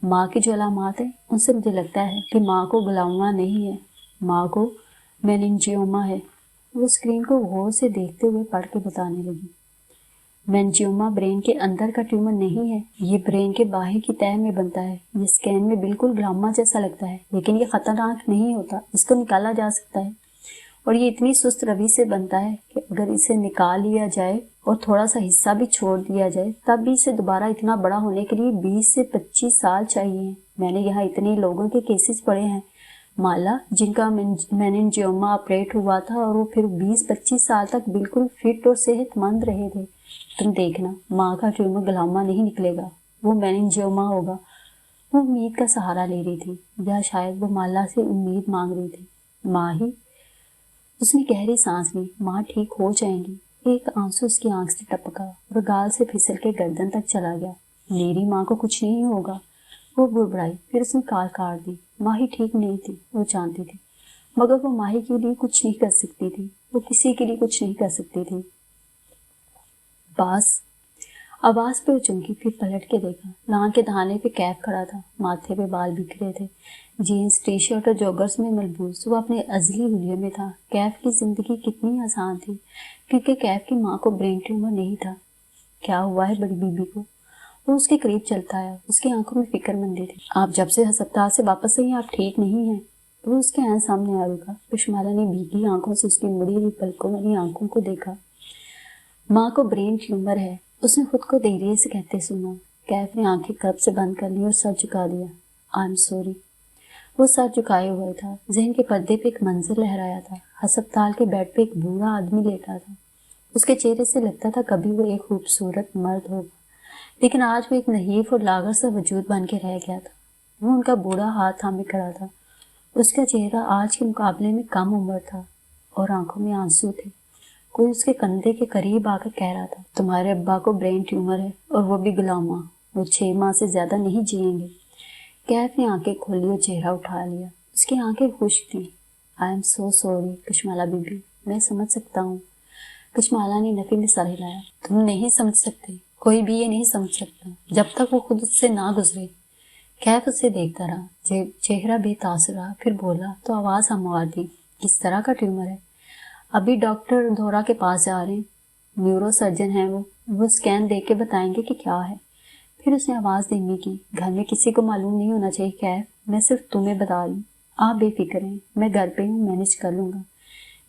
Speaker 1: ماں کی جو علامات ہیں ان سے مجھے لگتا ہے کہ ماں کو گلاؤما نہیں ہے، ماں کو میننجیوما ہے۔ وہ اسکرین کو غور سے دیکھتے ہوئے پڑھ کے بتانے لگی، میننجیوما برین کے اندر کا ٹیومر نہیں ہے، یہ برین کے باہر کی تہہ میں بنتا ہے، یہ اسکین میں بالکل گلاؤما جیسا لگتا ہے، لیکن یہ خطرناک نہیں ہوتا، اس کو نکالا جا سکتا ہے، اور یہ اتنی سست روی سے بنتا ہے کہ اگر اسے نکال لیا جائے اور تھوڑا سا حصہ بھی چھوڑ دیا جائے تب بھی اسے دوبارہ اتنا بڑا ہونے کے لیے 20 سے 25 سال چاہیے۔ میں نے یہاں اتنے لوگوں کے کیسز پڑھے ہیں مالا جن کا میننجیوما آپریٹ ہوا تھا اور وہ پھر 20-25 سال تک بالکل فٹ اور صحت مند رہے تھے. تم دیکھنا ماں کا ٹیومر گلاما نہیں نکلے گا, وہ میننجیوما ہوگا. وہ امید کا سہارا لے رہی تھی یا شاید وہ مالا سے امید مانگ رہی تھی. ماں ہی. اس نے گہری سانس لی. ماں ٹھیک ہو جائیں گی. ایک آنسو اس کی آنکھ سے ٹپکا اور گال سے پھسل کے گردن تک چلا گیا. میری ماں کو کچھ نہیں ہوگا, وہ بڑبڑائی. پھر اس نے کال کاٹ دی. ماہی ٹھیک نہیں تھی, وہ جانتی تھی, مگر وہ ماہی کے لیے کچھ نہیں کر سکتی تھی. وہ کسی کے لیے کچھ نہیں کر سکتی تھی. آواز پہ چمکی. پھر پلٹ کے دیکھا. لان کے دہانے پہ کیف کھڑا تھا. ماتھے پہ بال بکھرے تھے. جینز, ٹی شرٹ اور جوگرز میں ملبوس وہ اپنے ازلی حلیے میں تھا. کیف کی زندگی کتنی آسان تھی کیونکہ کیف کی ماں کو برین ٹیومر نہیں تھا. کیا ہوا ہے بڑی بیوی کو؟ وہ اس کے قریب چلتا آیا. اس کی آنکھوں میں فکر مندی تھی. آپ جب سے ہسپتال سے واپس آئی آپ ٹھیک نہیں ہیں. وہ اس کے سامنے آ رکا. کشمالا نے بھیگی آنکھوں سے اس کی مڑی ہوئی پلکوں والی آنکھوں کو دیکھا. ماں کو برین ٹیومر ہے, اس نے خود کو دھیرے سے کہتے سنا. کیف نے آنکھیں کرب سے بند کر لی اور سر جھکا دیا. I am sorry. وہ سر جھکائے ہوئے تھا. ذہن کے پردے پہ ایک منظر لہرایا تھا. ہسپتال کے بیڈ پہ ایک بوڑھا آدمی لیٹا تھا. اس کے چہرے سے لگتا تھا کبھی وہ ایک خوبصورت مرد ہوگا, لیکن آج وہ ایک نحیف اور لاغر سا وجود بن کے رہ گیا تھا. وہ ان کا بوڑھا ہاتھ تھامے کھڑا تھا. اس کا چہرہ آج کے مقابلے میں کم عمر تھا اور آنکھوں میں آنسو تھے. کوئی اس کے کندھے کے قریب آ کر کہہ رہا تھا, تمہارے ابا کو برین ٹیومر ہے اور وہ بھی گلاما. وہ 6 ماہ سے زیادہ نہیں جئیں گے. کیف نے آنکھیں کھولی اور چہرہ اٹھا لیا. اس کی آنکھیں خشک تھیں. I am so sorry Kashmala Bibi بی. میں سمجھ سکتا ہوں. کشمالا نے نفی میں سر ہلایا. تم نہیں سمجھ سکتے. کوئی بھی یہ نہیں سمجھ سکتا جب تک وہ خود اس سے نہ گزرے. کیف اسے دیکھتا رہا. چہرہ بے تاثر رہا. پھر بولا تو آواز ہموار دی. کس طرح کا ٹیومر ہے؟ ابھی ڈاکٹر دورا کے پاس جا رہے ہیں. نیورو سرجن ہیں وہ اسکین دیکھ کے بتائیں گے کہ کیا ہے. پھر اس نے آواز دھیمی کی. گھر میں کسی کو معلوم نہیں ہونا چاہیے کیف. میں صرف تمہیں بتا رہی ہوں. آپ بے فکر ہیں, میں گھر پہ ہوں, مینج کر لوں گا.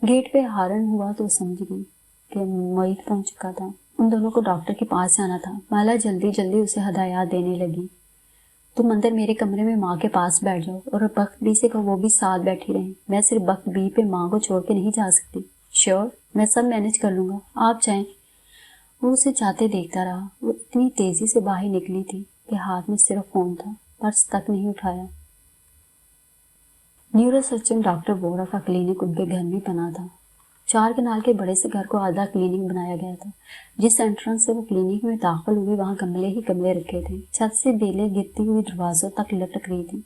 Speaker 1: گیٹ پہ ہارن ہوا تو سمجھ گئی کہ معید پہنچ چکا تھا. ان دونوں کو ڈاکٹر کے پاس جانا تھا. مالا جلدی جلدی اسے ہدایات دینے لگی. تم اندر میرے کمرے میں ماں کے پاس بیٹھ جاؤ اور بخت بی سے کہو وہ بھی ساتھ بیٹھی رہیں. میں صرف بخت بی پہ ماں کو چھوڑ کے نہیں جا سکتی. شیور, میں سب مینج کر لوں گا, آپ جائیں. وہ اسے جاتے دیکھتا رہا. وہ اتنی تیزی سے باہر نکلی تھی کہ ہاتھ میں صرف فون تھا, پرس تک نہیں اٹھایا. نیورو سرجن ڈاکٹر وورا کا کلینک ان کے گھر میں بنا تھا. 4 کنال کے بڑے سے گھر کو آدھا کلینک بنایا گیا تھا. جس انٹرنس سے وہ کلینک میں داخل ہوئے وہاں گملے ہی گملے رکھے تھے. چھت سے بیلیں گرتی ہوئی دروازوں تک لٹک رہی تھی.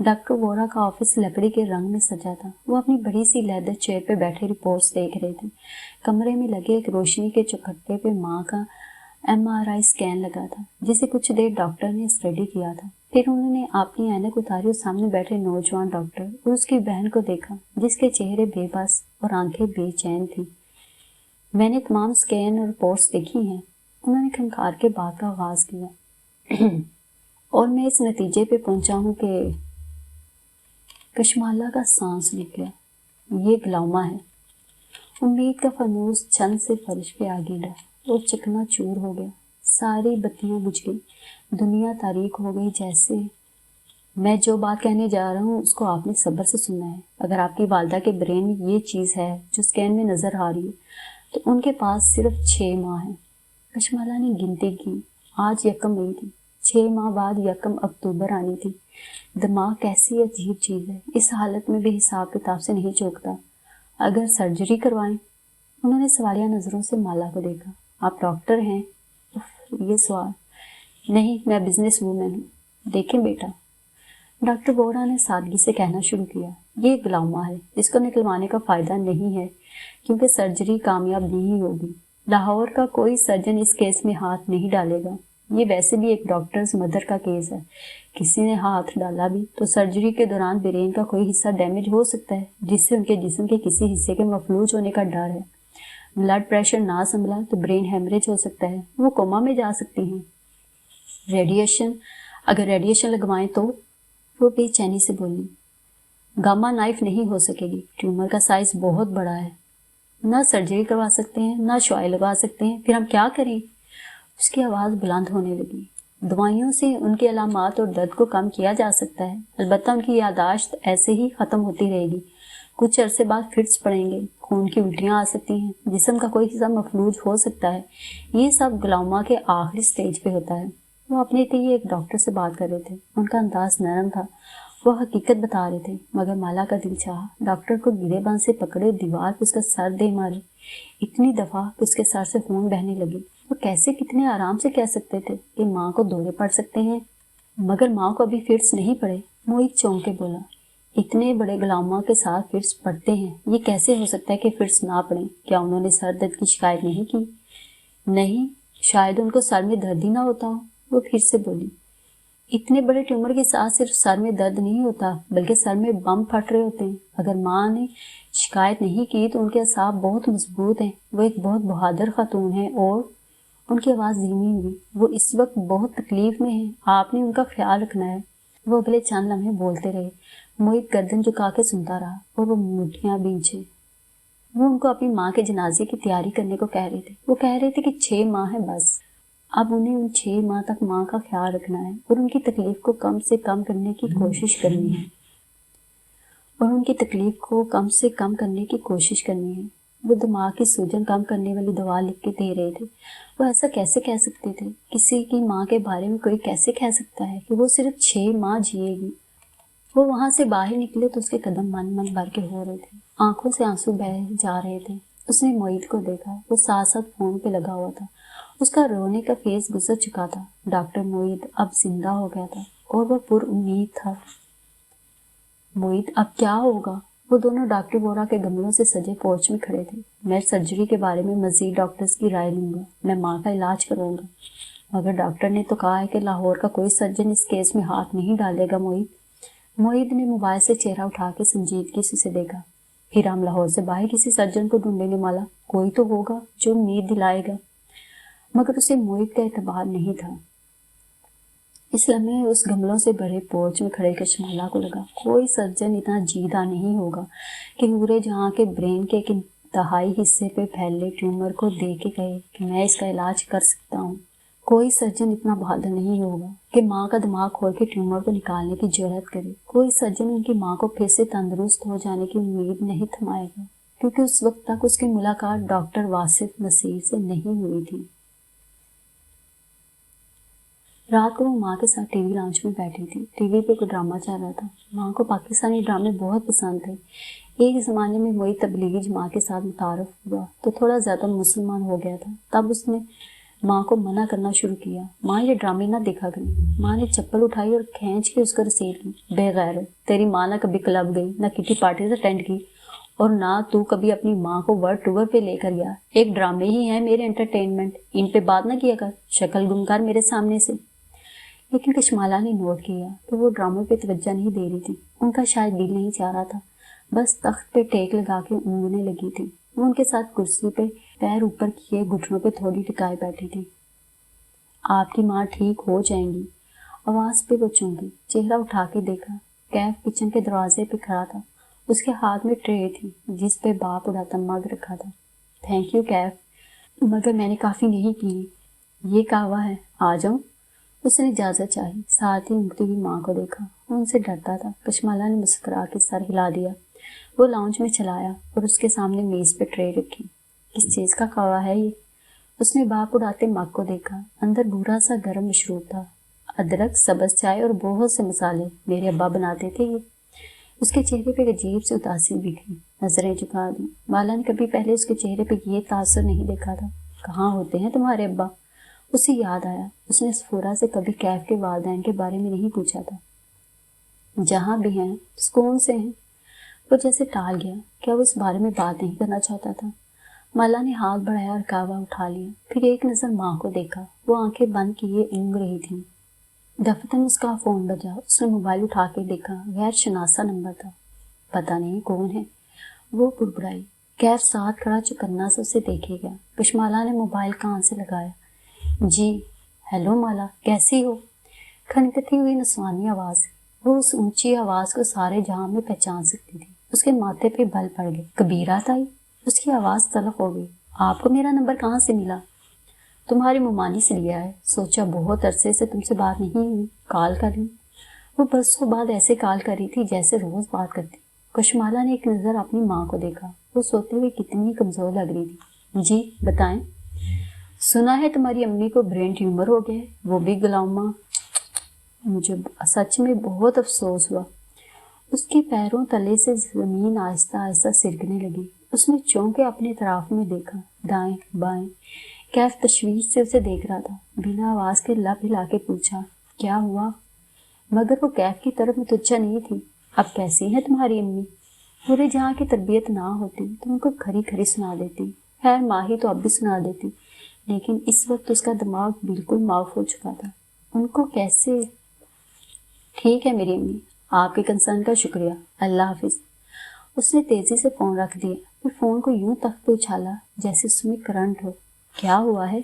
Speaker 1: ڈاکٹر وورا کا آفس لکڑی کے رنگ میں سجا تھا. وہ اپنی بڑی سی لیدر چیئر پہ بیٹھے رپورٹس دیکھ رہے تھے. کمرے میں لگے ایک روشنی کے چوکھٹے پہ ماں کا MRI اسکین لگا تھا جسے کچھ دیر ڈاکٹر نے اسٹڈی کیا تھا. پھر انہوں نے اپنی اینک اتاری اور سامنے بیٹھے نوجوان ڈاکٹر اور اس کی بہن کو دیکھا جس کے چہرے بے بس اور آنکھیں بے چین تھیں. میں نے تمام اسکین اور رپورٹس دیکھی ہیں. انہوں نے کھنکار کے بات کا آغاز کیا. اور میں اس نتیجے پہ پہنچا ہوں کہ کشمالا کا سانس رک گیا. یہ گلاما ہے. امید کا فانوس چھن سے فرش پہ آ گرا اور چکنا چور ہو گیا. ساری بتیاں بجھ گئی. دنیا تاریک ہو گئی. جیسے میں جو بات کہنے جا رہا ہوں اس کو آپ نے صبر سے سننا ہے. اگر آپ کی والدہ کے برین میں یہ چیز ہے جو اسکین میں نظر آ رہی ہے تو ان کے پاس صرف 6 ماہ ہیں. کشمالا نے گنتی کی. آج 1 مئی تھی. 6 ماہ بعد 1 اکتوبر آنی تھی. دماغ کیسی عجیب چیز ہے. اس حالت میں بھی حساب کتاب سے نہیں چوکتا. اگر سرجری کروائیں. انہوں نے سوالیہ نظروں سے مالا کو دیکھا. آپ ڈاکٹر ہیں؟ یہ سوال. نہیں, میں بزنس وومن ہوں. دیکھیں بیٹا, ڈاکٹر وورا نے سادگی سے کہنا شروع کیا, یہ گلاما ہے. اس کو نکلوانے کا فائدہ نہیں ہے کیونکہ سرجری کامیاب نہیں ہوگی. لاہور کا کوئی سرجن اس کیس میں ہاتھ نہیں ڈالے گا. یہ ویسے بھی ایک ڈاکٹرز مدر کا کیس ہے. کسی نے ہاتھ ڈالا بھی تو سرجری کے دوران برین کا کوئی حصہ ڈیمیج ہو سکتا ہے جس سے ان کے جسم کے کسی حصے کے مفلوج ہونے کا ڈر ہے. بلڈ پریشر نہ سنبھلا تو برین ہیمریج ہو سکتا ہے. وہ کوما میں جا سکتی ہیں. ریڈیشن, اگر ریڈیشن لگوائیں تو. وہ بے چینی سے بولی. گاما نائف نہیں ہو سکے گی. ٹیومر کا سائز بہت بڑا ہے. نہ سرجری کروا سکتے ہیں نہ شعاع لگا سکتے ہیں. پھر ہم کیا کریں؟ اس کی آواز بلند ہونے لگی. دوائیوں سے ان کی علامات اور درد کو کم کیا جا سکتا ہے، البتہ ان کی یادداشت ایسے ہی ختم ہوتی رہے گی۔ کچھ عرصے بعد فٹس پڑیں گے، خون کی الٹیاں آ سکتی ہیں، جسم کا کوئی حصہ مفلوج ہو سکتا ہے۔ یہ سب گلاؤما کے آخری سٹیج پہ ہوتا ہے۔ وہ اپنے لیے ایک ڈاکٹر سے بات کر رہے تھے، ان کا انداز نرم تھا، وہ حقیقت بتا رہے تھے، مگر مالا کا دل چاہا ڈاکٹر کو گرے بان سے پکڑے، دیوار پہ اس کا سر دے مارے، اتنی دفعہ کہ اس کے سر سے خون بہنے لگے۔ وہ کیسے کتنے آرام سے کہہ سکتے تھے کہ ماں کو دورے پڑ سکتے ہیں، مگر ماں کو ابھی فٹس نہیں پڑے۔ موہت چونک کے بولا، اتنے بڑے گلاؤما کے ساتھ فٹس پڑتے ہیں، یہ کیسے ہو سکتا ہے کہ فٹس نہ پڑیں؟ کیا انہوں نے سر درد کی شکایت نہیں کی؟ نہیں، شاید ان کو سر میں درد ہی نہ ہوتا ہو۔ وہ پھر سے بولی، اتنے بڑے ٹیومر کے ساتھ صرف سر میں درد نہیں ہوتا بلکہ سر میں بم پھٹ رہے ہوتے ہیں۔ اگر ماں نے شکایت نہیں کی تو ان کے اعصاب بہت مضبوط ہیں، وہ ایک بہت بہادر خاتون ہیں۔ اور ان کی آواز دھیمی ہوئی، وہ اس وقت بہت تکلیف میں ہیں، آپ نے ان کا خیال رکھنا ہے۔ وہ اگلے چند لمحے بولتے رہے۔ موہت گردن جھکا کے سنتا رہا اور وہ مٹھیاں بھینچے۔ وہ ان کو اپنی ماں کے جنازے کی تیاری کرنے کو کہہ رہے تھے۔ وہ کہہ رہے تھے کہ 6 ماہ ہے بس، اب انہیں ان 6 ماہ تک ماں کا خیال رکھنا ہے اور ان کی تکلیف کو کم سے کم کرنے کی کوشش کرنی ہے وہ دماغ کی سوجن کم کرنے والی دوا لکھ کے دے رہے تھے۔ وہ ایسا کیسے کہہ سکتے تھے؟ کسی کی ماں کے بارے میں کوئی کیسے کہہ سکتا ہے کہ وہ صرف 6 ماہ جیے گی؟ وہ وہاں سے باہر نکلے تو اس کے قدم من من بھر کے ہو رہے تھے، آنکھوں سے آنسو بہہ جا رہے تھے۔ اس نے موہت کو دیکھا، وہ ساتھ ساتھ فون پہ لگا ہوا تھا، اس کا رونے کا فیس گزر چکا تھا۔ ڈاکٹر موہت اب زندہ ہو گیا تھا اور وہ پر امید تھا۔ موہت، اب کیا ہوگا؟ وہ دونوں ڈاکٹر وورا کے گملوں سے سجے پورچ میں کھڑے تھے۔ میں سرجری کے بارے میں مزید ڈاکٹرز کی رائے لوں گا، میں ماں کا علاج کروں گا، مگر ڈاکٹر نے تو کہا ہے کہ لاہور کا کوئی سرجن اس کیس میں ہاتھ نہیں ڈالے گا۔ موہت نے موبائل سے چہرہ اٹھا کے سنجیدگی سے اسے دیکھا۔ پھر ہم لاہور سے باہر کسی سرجن کو ڈھونڈیں گے مالا، کوئی تو ہوگا جو امید دلائے گا۔ مگر اسے موہت کا اعتبار نہیں تھا۔ اس لمحے اس گملوں سے بھرے پورچ میں کھڑے کشمالا کو لگا کوئی سرجن اتنا جیدہ نہیں ہوگا کہ پورے جہاں کے برین کے ایک انتہائی حصے پہ پھیلے ٹیومر کو دیکھ کے کہے کہ میں اس کا علاج کر سکتا ہوں۔ کوئی سرجن اتنا بہادر نہیں ہوگا کہ ماں کا دماغ کھول کے ٹیومر کو نکالنے کی جرات کرے۔ کوئی سرجن ان کی ماں کو پھر سے تندرست ہو جانے کی امید نہیں تھمائے گا، کیونکہ اس وقت تک اس کی ملاقات ڈاکٹر واصف نصیر سے نہیں ہوئی تھی۔ رات کو وہ ماں کے ساتھ ٹی وی لاؤنج میں بیٹھی تھی۔ ٹی وی پہ کوئی ڈرامہ چل رہا تھا۔ ماں کو پاکستانی ڈرامے بہت پسند تھے۔ ایک زمانے میں موہت تبلیغی جماعت کے ساتھ متعارف ہوا تو تھوڑا زیادہ مسلمان ہو گیا تھا۔ تب اس نے ماں کو منع کرنا شروع کیا، ماں یہ ڈرامے نہ دیکھا کریں۔ ماں نے چپل اٹھائی اور کھینچ کے اس کو رسید کی۔ بے غیرت، تیری ماں نہ کبھی کلب گئی، نہ کٹی پارٹیز اٹینڈ کی، اور نہ تو کبھی اپنی ماں کو ورلڈ ٹور پہ لے کر گیا۔ ایک ڈرامے ہی ہیں میرے انٹرٹینمنٹ، ان پہ بات نہ کیا کر، شکل گم کر میرے سامنے سے۔ لیکن کشمالا نے نوٹ کیا کہ وہ ڈراموں پہ توجہ نہیں دے رہی تھی۔ ان کا شاید دل نہیں چاہ رہا تھا، بس تخت پہ ٹیک لگا کے اونگنے لگی تھی۔ وہ ان کے ساتھ کرسی پہ پیر اوپر کیے گھٹنوں پہ تھوڑی ٹکائے بیٹھی تھی۔ آپ کی ماں ٹھیک ہو جائیں گی، آواز پہ وہ چونکی، چہرہ اٹھا کے دیکھا۔ کیف کچن کے دروازے پہ کھڑا تھا، اس کے ہاتھ میں ٹرے تھی جس پہ باپ اڑاتا مگ رکھا تھا۔ تھینک یو کیف، مگر میں نے کافی نہیں پی، یہ قہوہ ہے، آ جاؤں؟ اس نے اجازت چاہی، ساتھ ہی اونگتی ہوئی ماں کو دیکھا۔ وہ ان سے ڈرتا تھا۔ کشمالا نے مسکرا کے سر ہلا دیا۔ وہ لاؤنج میں چلا آیا اور اس کے سامنے میز پہ ٹرے رکھی۔ کس چیز کا قہوہ ہے یہ؟ اس نے باپ اڑاتے مگ کو دیکھا، اندر بھورا سا گرم مشروب تھا، ادرک، سبز چائے اور بہت سے مسالے، میرے ابا بناتے تھے یہ۔ اس کے چہرے پہ عجیب سی اداسی بکھری، نظریں جھکا دی۔ بالا نے کبھی پہلے اس کے چہرے پہ یہ تاثر نہیں دیکھا تھا۔ کہاں ہوتے ہیں تمہارے ابا؟ اسے یاد آیا، اس نے سفورہ سے کبھی کیف کے والدین کے بارے میں نہیں پوچھا تھا۔ جہاں بھی ہیں سکون سے ہیں۔ وہ جیسے ٹال گیا، کیا وہ اس بارے میں بات نہیں کرنا چاہتا تھا؟ مالا نے ہاتھ بڑھایا اور قہوہ اٹھا لیا، پھر ایک نظر ماں کو دیکھا۔ وہ آنکھیں بند کیے اونگ رہی تھیں۔ دفتر اس کا فون بجا، اس نے موبائل اٹھا کے دیکھا، غیر شناسا نمبر تھا۔ پتہ نہیں کون ہے، وہ بڑبڑائی۔ کیف ساتھ کھڑا چوکنا سے اسے دیکھے گیا۔ کشمالا نے موبائل کان سے لگایا۔ جی ہیلو مالا، کیسی ہو؟ کھنکتی ہوئی نسوانی آواز۔ وہ اس اونچی آواز کو سارے جہاں میں پہچان سکتی تھی۔ اس کے ماتھے پہ بل پڑ گئے۔ کبیرہ تائی؟ اس کی آواز تلخ ہو گئی۔ آپ کو میرا نمبر کہاں سے ملا؟ تمہاری ممانی سے لیا ہے، سوچا بہت عرصے سے تم سے بات نہیں ہوئی، کال کر لوں۔ وہ برسوں بعد ایسے کال کر رہی تھی جیسے روز بات کرتی۔ کشمالہ نے ایک نظر اپنی ماں کو دیکھا، وہ سوتے ہوئے کتنی کمزور لگ رہی تھی۔ جی بتائیں۔ سنا ہے تمہاری امی کو برین ٹیومر ہو گیا ہے، وہ بھی گلاؤما۔ مجھے سچ میں بہت افسوس ہوا۔ اس کے پیروں تلے سے زمین آہستہ آہستہ سرکنے لگی۔ اس نے چونکے اپنے اطراف میں دیکھا، دائیں بائیں۔ کیف تشویش سے اسے دیکھ رہا تھا۔ بنا آواز کے لب ہلا کے پوچھا، کیا ہوا؟ مگر وہ کیف کی طرف متوجہ نہیں تھی۔ اب کیسی ہیں تمہاری امی؟ پورے جہاں کی تربیت نہ ہوتی تو ان کو کھری کھری سنا دیتی، خیر ماہی تو اب بھی سنا دیتی، لیکن اس وقت اس کا دماغ بالکل معاف ہو چکا تھا۔ ان کو کیسے؟ ٹھیک ہے میری امی، آپ کے کنسرن کا شکریہ، اللہ حافظ۔ اس نے تیزی سے فون رکھ دیا، پھر فون کو یوں تخت پہ اچھالا جیسے اس میں کرنٹ ہو۔ کیا ہوا ہے؟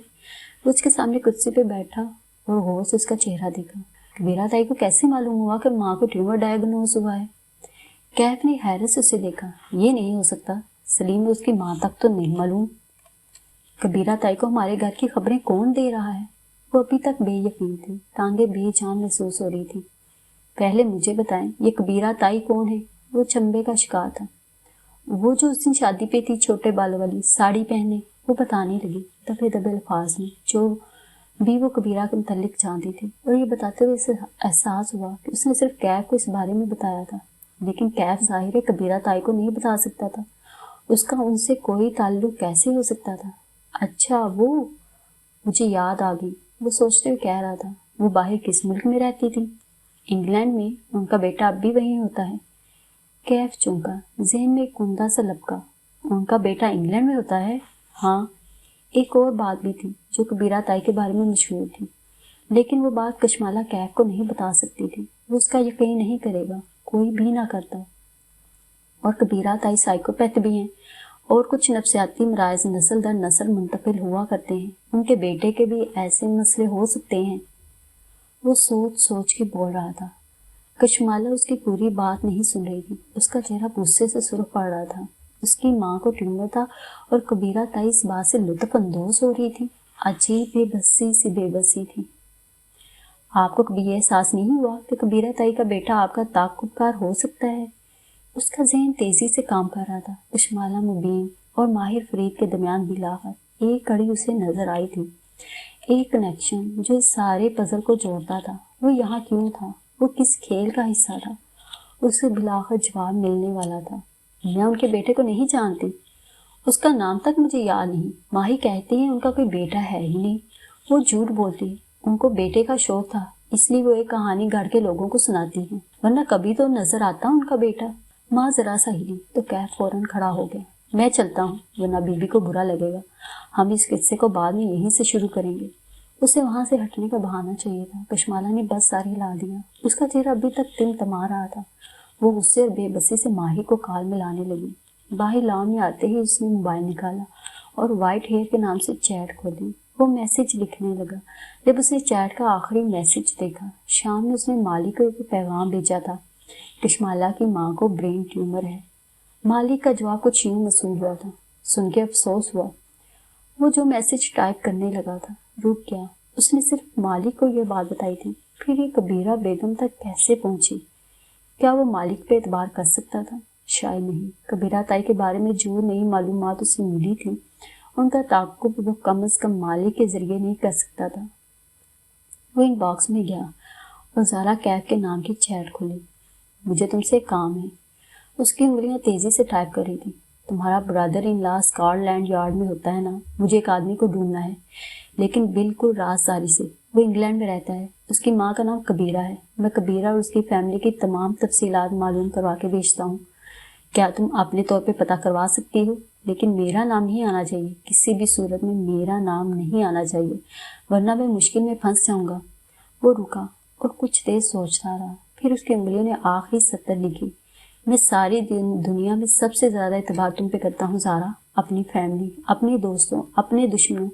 Speaker 1: وہ اس کے سامنے کرسی پہ بیٹھا اور غور سے اس کا چہرہ دیکھا۔ کبیرہ تائی کو کیسے معلوم ہوا کہ ماں کو ٹیومر ڈائیگنوز ہوا ہے؟ کیف نے حیرت سے اسے دیکھا۔ یہ نہیں ہو سکتا، سلیم اس کی ماں تک تو نہیں معلوم۔ کبیرہ تائی کو ہمارے گھر کی خبریں کون دے رہا ہے؟ وہ ابھی تک بے یقین تھی، ٹانگیں بے جان محسوس ہو رہی تھی۔ پہلے مجھے بتائیں، یہ کبیرہ تائی کون ہے؟ وہ چمبے کا شکار تھا۔ وہ جو اس دن شادی پہ تھی، چھوٹے بالوں والی، ساڑی پہنے، وہ بتانے لگی دبے دبے الفاظ میں جو بھی وہ کبیرہ کے متعلق جانتی تھی، اور یہ بتاتے ہوئے اسے احساس ہوا کہ اس نے صرف کیف کو اس بارے میں بتایا تھا، لیکن کیف ظاہر ہے کبیرہ تائی کو نہیں بتا سکتا تھا۔ اس کا ان سے کوئی تعلق کیسے ہو سکتا تھا؟ اچھا وہ، مجھے یاد آ گئی، وہ سوچتے ہوئے کہہ رہا تھا، وہ باہر کس ملک میں رہتی تھی؟ انگلینڈ میں، ان کا بیٹا اب بھی وہیں ہوتا ہے۔ کیف چونکا، ذہن میں ایک کندہ سا لپکا، ان کا بیٹا انگلینڈ میں ہوتا ہے؟ ہاں۔ ایک اور بات بھی تھی جو کبیرہ تائی کے بارے میں مشہور تھی، لیکن وہ بات کشمالہ کیف کو نہیں بتا سکتی تھی۔ وہ اس کا یقین نہیں کرے گا، کوئی بھی نہ کرتا۔ اور کبیرہ تائی سائیکوپیتھ بھی ہیں، اور کچھ نفسیاتی مراض نسل در نسل منتقل ہوا کرتے ہیں، ان کے بیٹے کے بھی ایسے مسئلے ہو سکتے ہیں۔ وہ سوچ سوچ کے بول رہا تھا۔ کشمالہ اس کی پوری بات نہیں سن رہی تھی، اس کا چہرہ غصے سے سرخ پڑ رہا تھا۔ اس کی ماں کو ٹیومر تھا اور کبیرہ تائی اس بات سے لطف اندوز ہو رہی تھی۔ عجیب بے بسی سی بے بسی تھی۔ آپ کو کبھی یہ احساس نہیں ہوا کہ کبیرہ تائی کا بیٹا آپ کا تعاقب ہو سکتا ہے؟ اس کا ذہن تیزی سے کام کر رہا تھا۔ کشمالہ مبین اور ماہر فرید کے درمیان بلاخر ایک کڑی اسے نظر آئی تھی، ایک کنیکشن جو اس سارے پزل کو جوڑتا تھا۔ وہ یہاں کیوں تھا؟ وہ کس کھیل کا حصہ تھا؟ اسے بلاخر جواب ملنے والا تھا۔ میں ان کے بیٹے کو نہیں جانتی، اس کا نام تک مجھے یاد نہیں۔ ماہی کہتی ہیں ان کا کوئی بیٹا ہے ہی نہیں۔ وہ جھوٹ بولتی ہے، ان کو بیٹے کا شوق تھا، اس لیے وہ ایک کہانی گھڑ کے لوگوں کو سناتی ہیں، ورنہ کبھی تو نظر آتا ان کا بیٹا۔ ماں ذرا سا ہلی تو کیف فوراً کھڑا ہو گیا۔ میں چلتا ہوں، ورنہ بیوی کو برا لگے گا، ہم اس قصے کو بعد میں یہیں سے شروع کریں گے۔ اسے وہاں سے ہٹنے کا بہانہ چاہیے تھا۔ کشمالہ نے بس ساری ہلا دیا، اس کا چہرہ ابھی تک تمتما رہا تھا۔ وہ غصے اور بے بسی سے ماہی کو کال میں لانے لگی۔ باہر لان میں آتے ہی اس نے موبائل نکالا اور وائٹ ہیئر کے نام سے چیٹ کھولی۔ وہ میسج لکھنے لگا۔ جب اس نے چیٹ کا آخری میسج دیکھا، شام میں اس نے مالی کو ایک پیغام بھیجا تھا، کشمالہ کی ماں کو برین ٹیومر ہے۔ مالی کا جواب کچھ یوں موصول ہوا تھا، سن کے افسوس ہوا۔ وہ جو میسج ٹائپ کرنے لگا تھا رک گیا۔ اس نے صرف مالک کو یہ بات بتائی تھی، پھر یہ کبیرہ بیگم تک کیسے پہنچی؟ کیا وہ مالک پہ اعتبار کر سکتا تھا؟ شاید نہیں۔ کبیرہ تائی کے بارے میں جو نئی معلومات اسے ملی تھی، ان کا تعاقب وہ کم از کم مالک کے ذریعے نہیں کر سکتا تھا۔ وہ ان باکس میں گیا اور زارا کیف کے نام کی چیٹ کھولی۔ مجھے تم سے کام ہے۔ اس کی انگلیاں تیزی سے ٹائپ کر رہی تھی۔ تمہارا برادر ان لا اسکاٹ لینڈ یارڈ میں ہوتا ہے نا؟ مجھے ایک آدمی کو ڈھونڈنا ہے، لیکن بالکل رازداری سے۔ وہ انگلینڈ میں رہتا ہے، اس کی ماں کا نام کبیرہ ہے۔ میں کبیرہ اور اس کی فیملی کی تمام تفصیلات معلوم کروا کے بھیجتا ہوں۔ کیا تم اپنے طور پہ پتہ کروا سکتی ہو؟ لیکن میرا نام نہیں آنا چاہیے، کسی بھی صورت میں میرا نام نہیں آنا چاہیے، ورنہ میں مشکل میں پھنس جاؤں گا۔ وہ رکا اور کچھ دیر سوچتا رہا، پھر اس کی انگلیوں نے آخری سطر لکھی۔ میں ساری دنیا میں سب سے زیادہ اعتبار تم پہ کرتا ہوں زارا، اپنی فیملی، اپنے دوستوں، اپنے دشمنوں،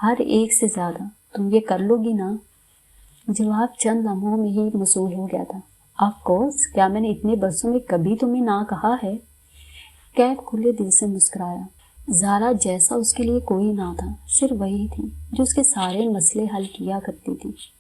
Speaker 1: ہر ایک سے زیادہ۔ تم یہ کر لو گی نا؟ جواب چند لمحوں میں ہی موصول ہو گیا تھا۔ آف کورس، کیا میں نے اتنے برسوں میں کبھی تمہیں نہ کہا ہے؟ کیف کھلے دل سے مسکرایا۔ زارا جیسا اس کے لیے کوئی نہ تھا، صرف وہی تھی جو اس کے سارے مسئلے حل کیا کرتی تھی۔